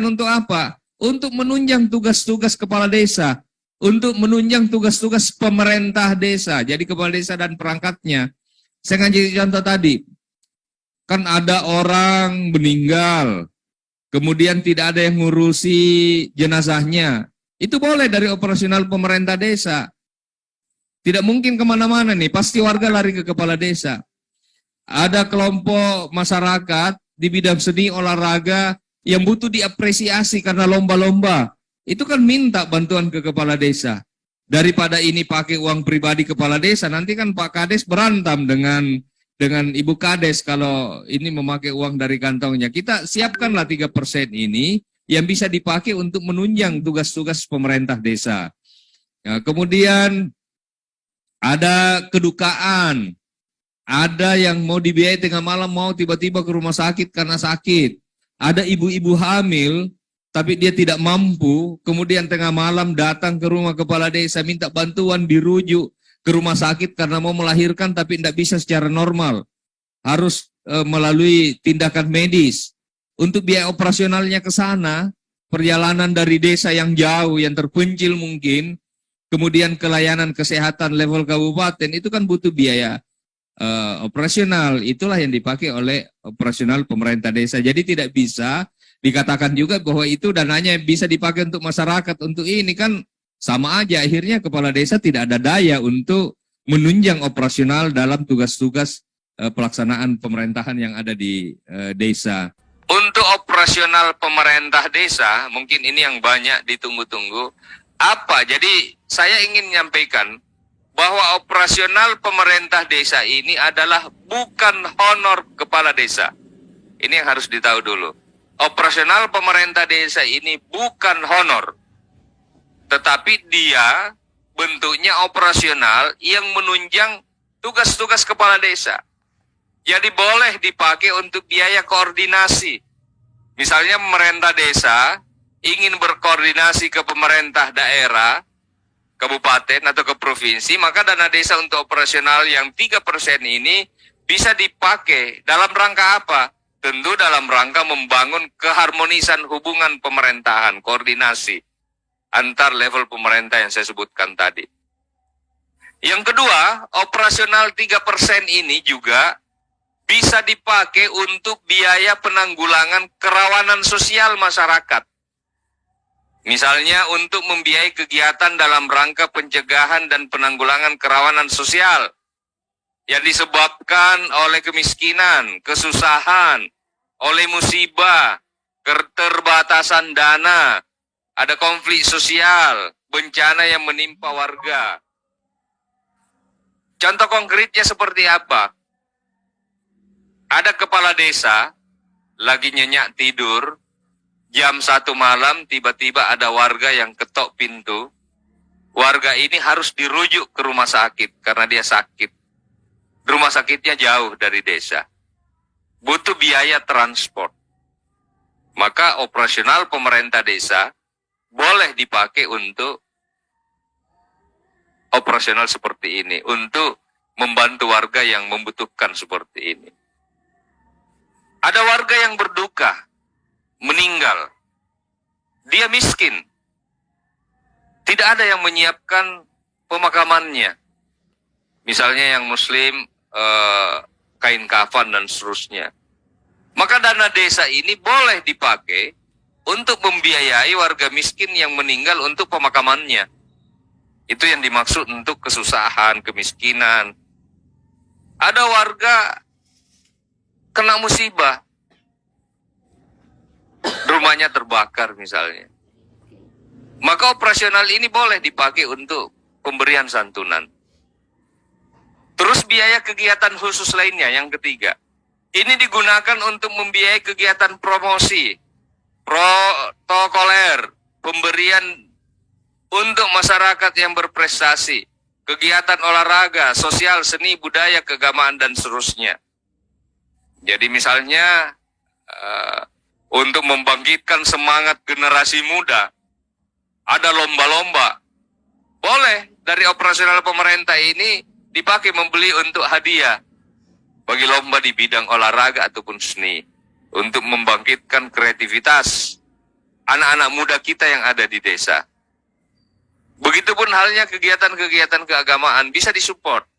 untuk apa? Untuk menunjang tugas-tugas kepala desa, untuk menunjang tugas-tugas pemerintah desa, jadi kepala desa dan perangkatnya. Saya ngasih contoh tadi, kan ada orang meninggal, kemudian tidak ada yang ngurusi jenazahnya. Itu boleh dari operasional pemerintah desa. Tidak mungkin kemana-mana nih, pasti warga lari ke kepala desa. Ada kelompok masyarakat di bidang seni olahraga yang butuh diapresiasi karena lomba-lomba. Itu kan minta bantuan ke kepala desa. Daripada ini pakai uang pribadi kepala desa, nanti kan Pak Kades berantam dengan Ibu Kades kalau ini memakai uang dari kantongnya. Kita siapkanlah 3% ini yang bisa dipakai untuk menunjang tugas-tugas pemerintah desa. Nah, kemudian ada kedukaan, ada yang mau dibiayai tengah malam, mau tiba-tiba ke rumah sakit karena sakit. Ada ibu-ibu hamil, tapi dia tidak mampu, kemudian tengah malam datang ke rumah kepala desa, minta bantuan dirujuk ke rumah sakit karena mau melahirkan tapi tidak bisa secara normal. Harus melalui tindakan medis. Untuk biaya operasionalnya ke sana, perjalanan dari desa yang jauh, yang terpencil mungkin, kemudian ke layanan kesehatan level kabupaten, itu kan butuh biaya operasional. Itulah yang dipakai oleh operasional pemerintah desa. Jadi tidak bisa dikatakan juga bahwa itu dananya bisa dipakai untuk masyarakat, untuk ini kan sama aja. Akhirnya kepala desa tidak ada daya untuk menunjang operasional dalam tugas-tugas pelaksanaan pemerintahan yang ada di desa. Untuk operasional pemerintah desa, mungkin ini yang banyak ditunggu-tunggu. Apa? Jadi saya ingin menyampaikan bahwa operasional pemerintah desa ini adalah bukan honor kepala desa. Ini yang harus ditahu dulu. Operasional pemerintah desa ini bukan honor, tetapi dia bentuknya operasional yang menunjang tugas-tugas kepala desa. Jadi boleh dipakai untuk biaya koordinasi. Misalnya pemerintah desa ingin berkoordinasi ke pemerintah daerah, kabupaten atau ke provinsi, maka dana desa untuk operasional yang 3% ini bisa dipakai dalam rangka apa? Tentu dalam rangka membangun keharmonisan hubungan pemerintahan, koordinasi antar level pemerintah yang saya sebutkan tadi. Yang kedua, operasional 3% ini juga bisa dipakai untuk biaya penanggulangan kerawanan sosial masyarakat. Misalnya untuk membiayai kegiatan dalam rangka pencegahan dan penanggulangan kerawanan sosial yang disebabkan oleh kemiskinan, kesusahan, oleh musibah, keterbatasan dana, ada konflik sosial, bencana yang menimpa warga. Contoh konkretnya seperti apa? Ada kepala desa lagi nyenyak tidur, jam 1 malam tiba-tiba ada warga yang ketok pintu. Warga ini harus dirujuk ke rumah sakit karena dia sakit. Rumah sakitnya jauh dari desa. Butuh biaya transport. Maka operasional pemerintah desa boleh dipakai untuk operasional seperti ini, untuk membantu warga yang membutuhkan seperti ini. Ada warga yang berduka, meninggal. Dia miskin. Tidak ada yang menyiapkan pemakamannya. Misalnya yang muslim, kain kafan dan seterusnya. Maka dana desa ini boleh dipakai untuk membiayai warga miskin yang meninggal untuk pemakamannya. Itu yang dimaksud untuk kesusahan, kemiskinan. Ada warga kena musibah, rumahnya terbakar misalnya. Maka operasional ini boleh dipakai untuk pemberian santunan. Terus biaya kegiatan khusus lainnya yang ketiga. Ini digunakan untuk membiayai kegiatan promosi, protokoler, pemberian untuk masyarakat yang berprestasi, kegiatan olahraga, sosial, seni, budaya, keagamaan, dan seterusnya. Jadi misalnya untuk membangkitkan semangat generasi muda, ada lomba-lomba. Boleh dari operasional pemerintah ini dipakai membeli untuk hadiah bagi lomba di bidang olahraga ataupun seni, untuk membangkitkan kreativitas anak-anak muda kita yang ada di desa. Begitupun halnya kegiatan-kegiatan keagamaan bisa disupport.